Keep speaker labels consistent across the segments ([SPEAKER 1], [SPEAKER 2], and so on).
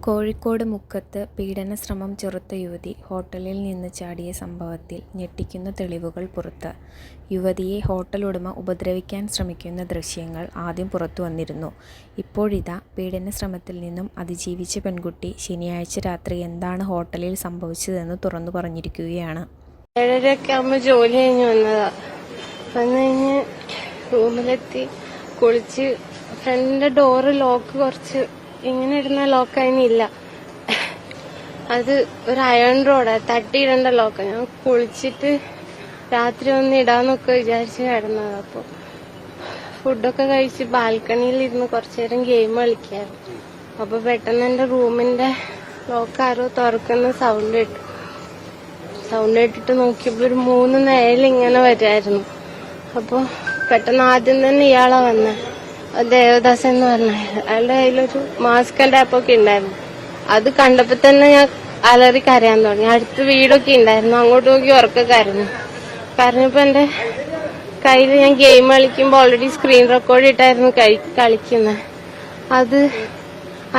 [SPEAKER 1] കോഴിക്കോട് മുക്കത്ത് പീഡനശ്രമം ചെറുത്ത യുവതി ഹോട്ടലിൽ നിന്ന് ചാടിയ സംഭവത്തിൽ ഞെട്ടിക്കുന്ന തെളിവുകൾ പുറത്ത്. യുവതിയെ ഹോട്ടൽ ഉടമ ഉപദ്രവിക്കാൻ ശ്രമിക്കുന്ന ദൃശ്യങ്ങൾ ആദ്യം പുറത്തുവന്നിരുന്നു. ഇപ്പോഴിതാ പീഡനശ്രമത്തിൽ നിന്നും അതിജീവിച്ച പെൺകുട്ടി ശനിയാഴ്ച രാത്രി എന്താണ് ഹോട്ടലിൽ സംഭവിച്ചതെന്ന് തുറന്നു പറഞ്ഞിരിക്കുകയാണ്.
[SPEAKER 2] 7:30 ആകുമ്പോൾ ജോലി കഴിഞ്ഞ് വന്നതാ. വന്നു കഴിഞ്ഞ് റൂമിലെത്തി കുളിച്ച് ഫ്രണ്ടിന്റെ ഡോറ് ലോക്ക് കുറച്ച് ഇങ്ങനെ ഇടുന്ന ലോക്ക് അതിനില്ല. അത് ഒരു അയൺ റോഡാ, തട്ടിയിടേണ്ട ലോക്ക. ഞാൻ കുളിച്ചിട്ട് രാത്രി ഒന്ന് ഇടാന്നൊക്കെ വിചാരിച്ച് കിടന്നത്. അപ്പൊ ഫുഡൊക്കെ കഴിച്ച് ബാൽക്കണിയിൽ ഇരുന്ന് കുറച്ചു നേരം ഗെയിം കളിക്കായിരുന്നു. അപ്പൊ പെട്ടെന്ന് എന്റെ റൂമിന്റെ ലോക്ക് ആരോ തുറക്കുന്ന സൗണ്ട് കേട്ടിട്ട് നോക്കിയപ്പോ ഒരു 3 നിഴലിങ്ങനെ വരുമായിരുന്നു. അപ്പൊ പെട്ടെന്ന് ആദ്യം തന്നെ ഇയാളാ വന്നെ, ദേവദാസ് എന്ന് പറഞ്ഞ. അയാളുടെ കയ്യിലൊരു മാസ്ക് ടാപ്പൊക്കെ ഉണ്ടായിരുന്നു. അത് കണ്ടപ്പോ തന്നെ ഞാൻ അലറി കരയാൻ തുടങ്ങി. അടുത്ത് വീടൊക്കെ ഉണ്ടായിരുന്നു, അങ്ങോട്ട് നോക്കി ഉറക്കെ കരഞ്ഞപ്പോ എന്റെ കയ്യിൽ ഞാൻ ഗെയിം കളിക്കുമ്പോ ഓൾറെഡി സ്ക്രീൻ റെക്കോർഡ് ഇട്ടായിരുന്നു കളിക്കുന്നത്.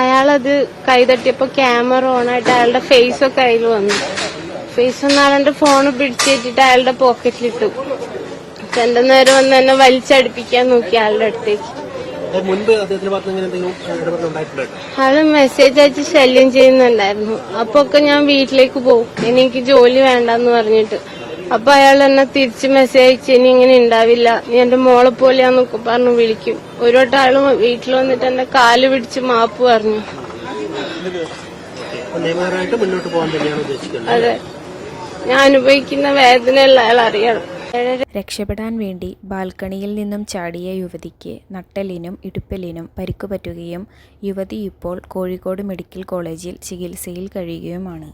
[SPEAKER 2] അയാളത് കൈ തട്ടിയപ്പോ ക്യാമറ ഓണായിട്ട് അയാളുടെ ഫേസൊക്കെ കയ്യിൽ വന്നു. ഫേസ് ഒന്ന് അയാളുടെ ഫോണ് പിടിച്ചേറ്റിട്ട് അയാളുടെ പോക്കറ്റിലിട്ടു. രണ്ടു നേരം വന്ന് എന്നെ വലിച്ചടിപ്പിക്കാൻ നോക്കി അയാളുടെ അടുത്തേക്ക്. അയാള് മെസ്സേജ് അയച്ച് ശല്യം ചെയ്യുന്നുണ്ടായിരുന്നു. അപ്പൊ ഒക്കെ ഞാൻ വീട്ടിലേക്ക് പോകും, എനിക്ക് ജോലി വേണ്ടെന്ന് പറഞ്ഞിട്ട്. അപ്പൊ അയാൾ എന്നെ തിരിച്ച് മെസ്സേജ് അയച്ച് ഇനി ഇങ്ങനെ ഉണ്ടാവില്ല, നീ എന്റെ മോളെ പോലെയാന്നൊക്കെ പറഞ്ഞു വിളിക്കും. ഒരു വട്ടം അയാള് വീട്ടിൽ വന്നിട്ട് എന്റെ കാല് പിടിച്ച് മാപ്പ് പറഞ്ഞു. അതെ, ഞാൻ അനുഭവിക്കുന്ന വേദനയുള്ള അയാൾ അറിയണം.
[SPEAKER 1] രക്ഷപ്പെടാൻ വേണ്ടി ബാൽക്കണിയിൽ നിന്നും ചാടിയ യുവതിക്ക് നട്ടെല്ലിനും ഇടുപ്പെല്ലിനും പരിക്ക് പറ്റുകയും യുവതി ഇപ്പോൾ കോഴിക്കോട് മെഡിക്കൽ കോളേജിൽ ചികിത്സയിൽ കഴിയുകയുമാണ്.